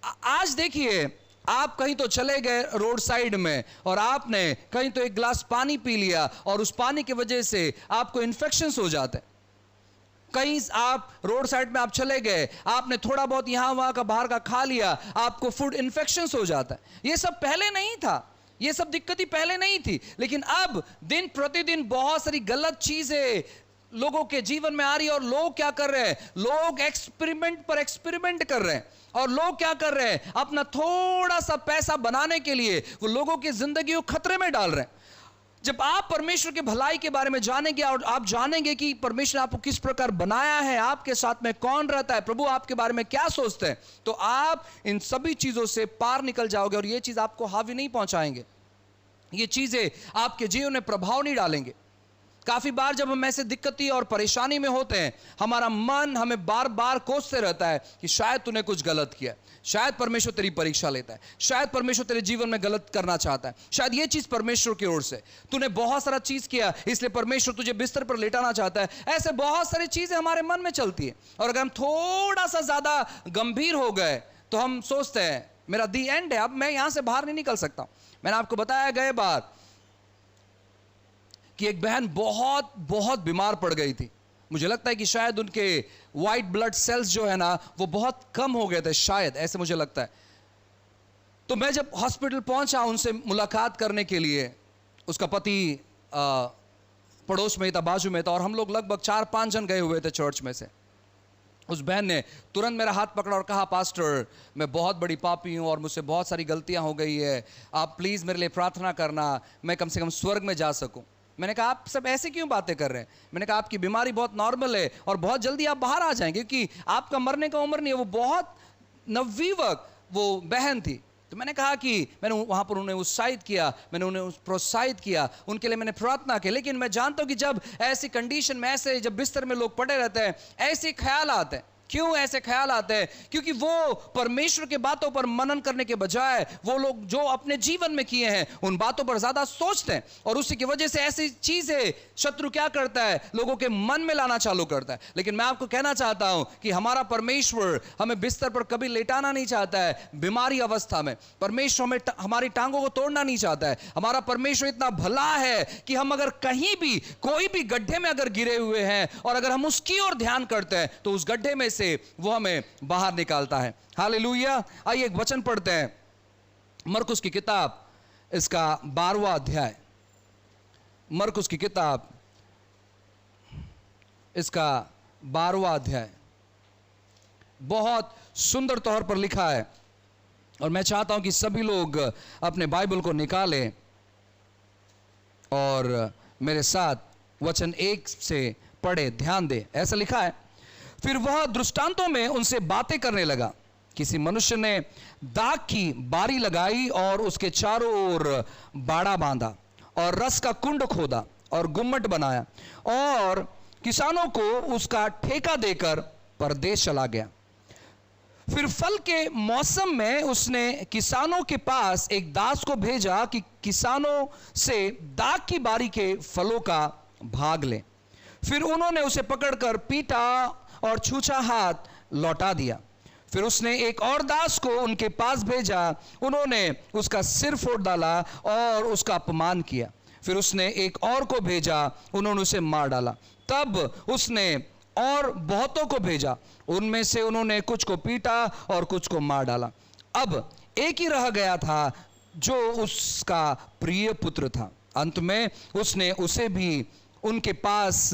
आज देखिए, आप कहीं तो चले गए रोड साइड में और आपने कहीं तो एक गिलास पानी पी लिया और उस पानी की वजह से आपको इन्फेक्शंस हो जाते हैं। कहीं आप रोड साइड में आप चले गए, आपने थोड़ा बहुत यहां वहां का बाहर का खा लिया, आपको फूड इन्फेक्शंस हो जाता है। ये सब पहले नहीं था, ये सब दिक्कतें पहले नहीं थी, लेकिन अब दिन प्रतिदिन बहुत सारी गलत चीजें लोगों के जीवन में आ रही है। और लोग क्या कर रहे हैं? लोग एक्सपेरिमेंट पर एक्सपेरिमेंट कर रहे हैं। और लोग क्या कर रहे हैं? अपना थोड़ा सा पैसा बनाने के लिए वो लोगों की जिंदगी को खतरे में डाल रहे हैं। जब आप परमेश्वर की भलाई के बारे में जानेंगे और आप जानेंगे कि परमेश्वर ने आपको किस प्रकार बनाया है, आपके साथ में कौन रहता है, प्रभु आपके बारे में क्या सोचते हैं, तो आप इन सभी चीजों से पार निकल जाओगे और ये चीज आपको हावी नहीं पहुंचाएंगे, ये चीजें आपके जीवन में प्रभाव नहीं डालेंगे। काफी बार जब हम ऐसे दिक्कती और परेशानी में होते हैं, हमारा मन हमें बार बार कोसते रहता है कि शायद तूने कुछ गलत किया, शायद परमेश्वर तेरी परीक्षा लेता है, शायद परमेश्वर तेरे जीवन में गलत करना चाहता है, शायद ये चीज परमेश्वर की ओर से, तूने बहुत सारा चीज किया इसलिए परमेश्वर तुझे बिस्तर पर लेटाना चाहता है। ऐसे बहुत सारी चीजें हमारे मन में चलती है। और अगर हम थोड़ा सा ज्यादा गंभीर हो गए तो हम सोचते हैं मेरा दी एंड है, अब मैं यहां से बाहर नहीं निकल सकता। मैंने आपको बताया गए बार कि एक बहन बहुत बहुत बीमार पड़ गई थी। मुझे लगता है कि शायद उनके व्हाइट ब्लड सेल्स जो है ना वो बहुत कम हो गए थे, शायद ऐसे मुझे लगता है। तो मैं जब हॉस्पिटल पहुंचा उनसे मुलाकात करने के लिए, उसका पति पड़ोस में ही था, बाजू में था, और हम लोग लगभग 4-5 जन गए हुए थे चर्च में से। उस बहन ने तुरंत मेरा हाथ पकड़ा और कहा, पास्टर मैं बहुत बड़ी पापी हूं और मुझसे बहुत सारी गलतियां हो गई है, आप प्लीज मेरे लिए प्रार्थना करना, मैं कम से कम स्वर्ग में जा सकूं। मैंने कहा आप सब ऐसे क्यों बातें कर रहे हैं? मैंने कहा आपकी बीमारी बहुत नॉर्मल है और बहुत जल्दी आप बाहर आ जाएंगे, क्योंकि आपका मरने का उम्र नहीं है। वो बहुत नवयुवक वो बहन थी। तो मैंने कहा कि मैंने वहां पर उन्हें उत्साहित किया, मैंने उन्हें प्रोत्साहित किया, उनके लिए मैंने प्रार्थना की। लेकिन मैं जानता हूं कि जब ऐसी कंडीशन में, ऐसे जब बिस्तर में लोग पड़े रहते हैं, ऐसे ख्याल आते हैं। क्यों ऐसे ख्याल आते हैं? क्योंकि वो परमेश्वर के बातों पर मनन करने के बजाय वो लोग जो अपने जीवन में किए हैं उन बातों पर ज्यादा सोचते हैं, और उसी की वजह से ऐसी चीजें शत्रु क्या करता है? लोगों के मन में लाना चालू करता है। लेकिन मैं आपको कहना चाहता हूं कि हमारा परमेश्वर हमें बिस्तर पर कभी लेटाना नहीं चाहता है बीमारी अवस्था में। परमेश्वर हमें हमारी टांगों को तोड़ना नहीं चाहता है। हमारा परमेश्वर इतना भला है कि हम अगर कहीं भी कोई भी गड्ढे में अगर गिरे हुए हैं और अगर हम उसकी ओर ध्यान करते हैं तो उस गड्ढे में वो हमें बाहर निकालता है। हालेलुया। आइए एक वचन पढ़ते हैं, मरकुस की किताब इसका 12वां अध्याय। मरकुस की किताब इसका 12वां अध्याय बहुत सुंदर तौर पर लिखा है, और मैं चाहता हूं कि सभी लोग अपने बाइबल को निकालें और मेरे साथ वचन 1 से पढ़े, ध्यान दें। ऐसा लिखा है, फिर वह दृष्टांतों में उनसे बातें करने लगा। किसी मनुष्य ने दाख की बारी लगाई और उसके चारों ओर बाड़ा बांधा और रस का कुंड खोदा और गुम्मट बनाया और किसानों को उसका ठेका देकर परदेश चला गया। फिर फल के मौसम में उसने किसानों के पास एक दास को भेजा कि किसानों से दाख की बारी के फलों का भाग ले। फिर उन्होंने उसे पकड़कर पीटा और छूछा हाथ लौटा दिया। फिर उसने एक और दास को उनके पास भेजा, उन्होंने उसका सिर फोड़ डाला और उसका अपमान किया। फिर उसने एक और को भेजा, उन्होंने उसे मार डाला। तब उसने और बहुतों को भेजा, उनमें से उन्होंने कुछ को पीटा और कुछ को मार डाला। अब एक ही रह गया था जो उसका प्रिय पुत्र था। अंत में उसने उसे भी उनके पास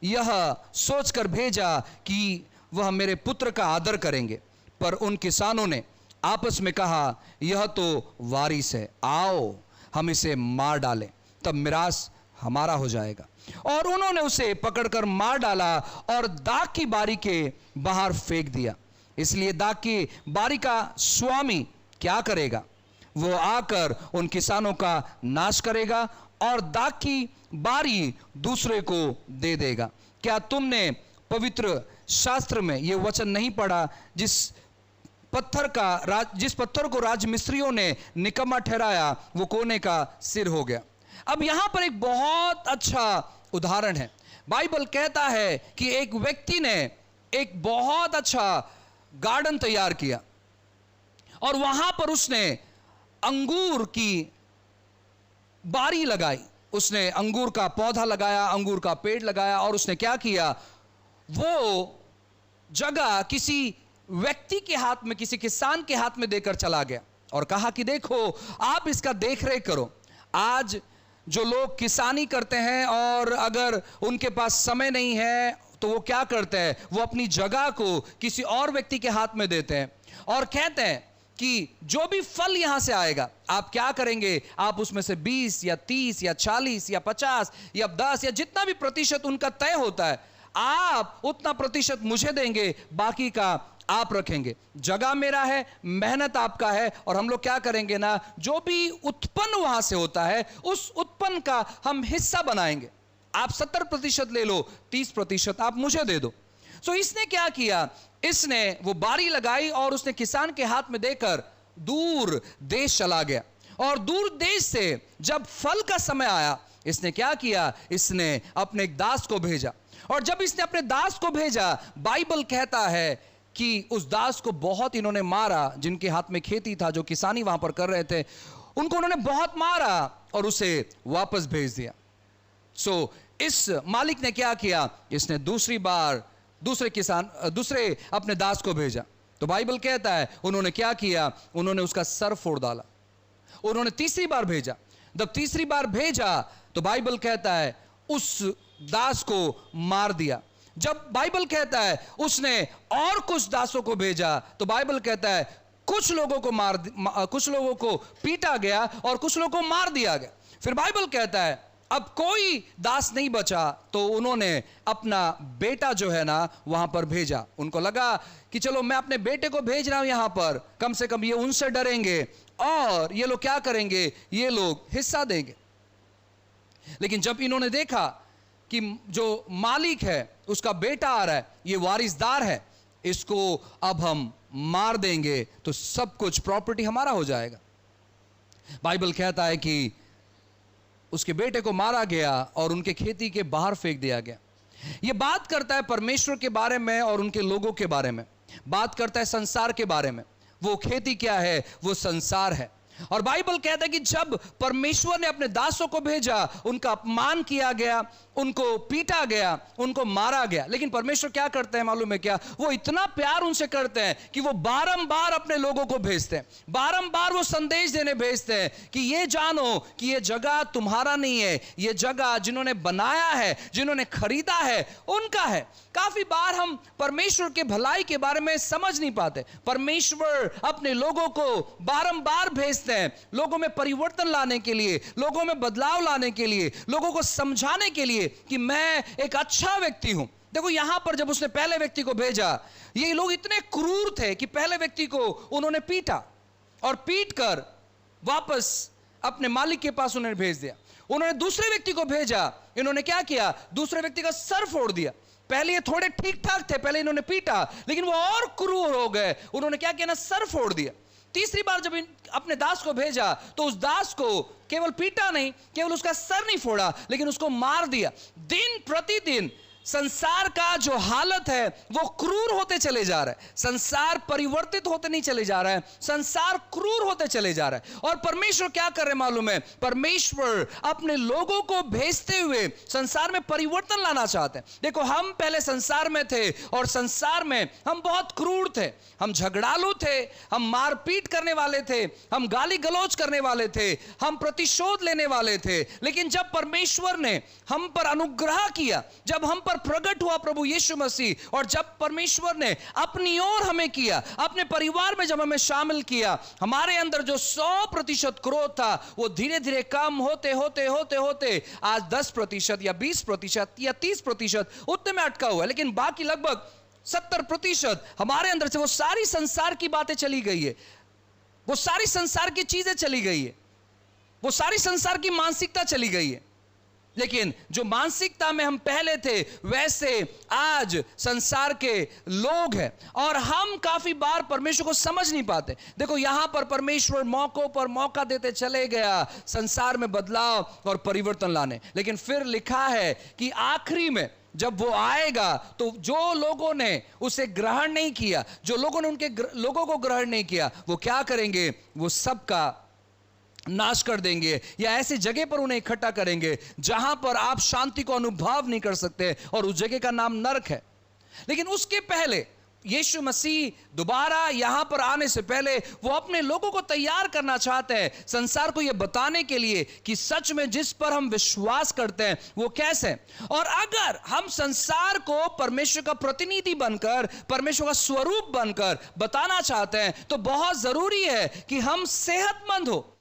यह सोचकर भेजा कि वह मेरे पुत्र का आदर करेंगे। पर उन किसानों ने आपस में कहा, यह तो वारिस है, आओ हम इसे मार डालें, तब मिरास हमारा हो जाएगा। और उन्होंने उसे पकड़कर मार डाला और दाख की बारी के बाहर फेंक दिया। इसलिए दाख की बारी का स्वामी क्या करेगा? वो आकर उन किसानों का नाश करेगा और दाख की बारी दूसरे को दे देगा। क्या तुमने पवित्र शास्त्र में यह वचन नहीं पढ़ा, जिस पत्थर को राजमिस्त्रियों ने निकम्मा ठहराया वो कोने का सिर हो गया। अब यहां पर एक बहुत अच्छा उदाहरण है। बाइबल कहता है कि एक व्यक्ति ने एक बहुत अच्छा गार्डन तैयार किया और वहां पर उसने अंगूर की बारी लगाई, उसने अंगूर का पौधा लगाया, अंगूर का पेड़ लगाया, और उसने क्या किया, वो जगह किसी व्यक्ति के हाथ में, किसी किसान के हाथ में देकर चला गया और कहा कि देखो आप इसका देख रेख करो। आज जो लोग किसानी करते हैं और अगर उनके पास समय नहीं है तो वो क्या करते हैं, वो अपनी जगह को किसी और व्यक्ति के हाथ में देते हैं और कहते हैं कि जो भी फल यहां से आएगा आप क्या करेंगे, आप उसमें से 20 या 30 या 40 या 50 या 10 या जितना भी प्रतिशत उनका तय होता है, आप उतना प्रतिशत मुझे देंगे, बाकी का आप रखेंगे। जगह मेरा है, मेहनत आपका है, और हम लोग क्या करेंगे ना, जो भी उत्पन्न वहां से होता है उस उत्पन्न का हम हिस्सा बनाएंगे। आप 70% ले लो, 30% आप मुझे दे दो। सो इसने क्या किया, इसने वो बारी लगाई और उसने किसान के हाथ में देकर दूर देश चला गया। और दूर देश से जब फल का समय आया, इसने क्या किया, इसने अपने एक दास को भेजा। और जब इसने अपने दास को भेजा, बाइबल कहता है कि उस दास को बहुत इन्होंने मारा, जिनके हाथ में खेती था, जो किसानी वहां पर कर रहे थे, उनको उन्होंने बहुत मारा और उसे वापस भेज दिया। सो इस मालिक ने क्या किया, इसने दूसरी बार दूसरे अपने दास को भेजा। तो बाइबल कहता है उन्होंने क्या किया, उन्होंने उसका सर फोड़ डाला। उन्होंने तीसरी बार भेजा। जब तीसरी बार भेजा तो बाइबल कहता है उस दास को मार दिया। जब बाइबल कहता है उसने और कुछ दासों को भेजा तो बाइबल कहता है कुछ लोगों को पीटा गया और कुछ लोगों को मार दिया गया। फिर बाइबल कहता है अब कोई दास नहीं बचा, तो उन्होंने अपना बेटा जो है ना वहां पर भेजा। उनको लगा कि चलो मैं अपने बेटे को भेज रहा हूं यहां पर, कम से कम ये उनसे डरेंगे और ये लोग क्या करेंगे, ये लोग हिस्सा देंगे। लेकिन जब इन्होंने देखा कि जो मालिक है उसका बेटा आ रहा है, ये वारिसदार है, इसको अब हम मार देंगे तो सब कुछ प्रॉपर्टी हमारा हो जाएगा। बाइबल कहता है कि उसके बेटे को मारा गया और उनके खेती के बाहर फेंक दिया गया। यह बात करता है परमेश्वर के बारे में और उनके लोगों के बारे में, बात करता है संसार के बारे में। वो खेती क्या है, वो संसार है। और बाइबल कहता है कि जब परमेश्वर ने अपने दासों को भेजा, उनका अपमान किया गया, उनको पीटा गया, उनको मारा गया। लेकिन परमेश्वर क्या करते हैं मालूम है क्या, वो इतना प्यार उनसे करते हैं कि वो बारंबार अपने लोगों को भेजते हैं, बारंबार वो संदेश देने भेजते हैं कि ये जानो कि ये जगह तुम्हारा नहीं है, ये जगह जिन्होंने बनाया है, जिन्होंने खरीदा है, उनका है। काफी बार हम परमेश्वर के भलाई के बारे में समझ नहीं पाते। परमेश्वर अपने लोगों को बारंबार भेजते हैं, लोगों में परिवर्तन लाने के लिए, लोगों में बदलाव लाने के लिए, लोगों को समझाने के लिए कि मैं एक अच्छा व्यक्ति हूं। देखो यहां पर जब उसने पहले व्यक्ति को भेजा, ये लोग इतने क्रूर थे कि पहले व्यक्ति को उन्होंने पीटा और पीट कर वापस अपने मालिक के पास उन्हें भेज दिया। उन्होंने दूसरे व्यक्ति को भेजा, इन्होंने क्या किया, दूसरे व्यक्ति का सर फोड़ दिया। पहले ये थोड़े ठीक ठाक थे, पहले इन्होंने पीटा, लेकिन वो और क्रूर हो गए, उन्होंने क्या किया ना, सर फोड़ दिया। तीसरी बार जब अपने दास को भेजा तो उस दास को केवल पीटा नहीं, केवल उसका सर नहीं फोड़ा, लेकिन उसको मार दिया। दिन प्रतिदिन संसार का जो हालत है वो क्रूर होते चले जा रहा है। संसार परिवर्तित होते नहीं चले जा रहा है, संसार क्रूर होते चले जा रहा है। और परमेश्वर क्या कर रहे मालूम है, परमेश्वर अपने लोगों को भेजते हुए संसार में परिवर्तन लाना चाहते हैं। देखो हम पहले संसार में थे और संसार में हम बहुत क्रूर थे, हम झगड़ालू थे, हम मारपीट करने वाले थे, हम गाली गलौज करने वाले थे, हम प्रतिशोध लेने वाले थे। लेकिन जब परमेश्वर ने हम पर अनुग्रह किया, जब हम पर प्रकट हुआ प्रभु यीशु मसीह, और जब परमेश्वर ने अपनी ओर हमें किया, अपने परिवार में जब हमें शामिल किया, हमारे अंदर जो 100% क्रोध था वो धीरे धीरे कम होते होते होते होते आज 10% या 20% या 30% उतने में अटका हुआ है। लेकिन बाकी लगभग 70% हमारे अंदर से वो सारी संसार की बातें चली गई है, वो सारी संसार की चीजें चली गई है, वो सारी संसार की मानसिकता चली गई है। लेकिन जो मानसिकता में हम पहले थे वैसे आज संसार के लोग हैं, और हम काफी बार परमेश्वर को समझ नहीं पाते। देखो यहां पर परमेश्वर मौकों पर मौका देते चले गया संसार में बदलाव और परिवर्तन लाने, लेकिन फिर लिखा है कि आखिरी में जब वो आएगा तो जो लोगों ने उसे ग्रहण नहीं किया, जो लोगों ने लोगों को ग्रहण नहीं किया, वो क्या करेंगे? वो सबका नाश कर देंगे, या ऐसी जगह पर उन्हें इकट्ठा करेंगे जहां पर आप शांति को अनुभव नहीं कर सकते, और उस जगह का नाम नरक है। लेकिन उसके पहले यीशु मसीह दोबारा यहां पर आने से पहले वो अपने लोगों को तैयार करना चाहते हैं, संसार को यह बताने के लिए कि सच में जिस पर हम विश्वास करते हैं वो कैसे। और अगर हम संसार को परमेश्वर का प्रतिनिधि बनकर, परमेश्वर का स्वरूप बनकर बताना चाहते हैं, तो बहुत जरूरी है कि हम सेहतमंद हो।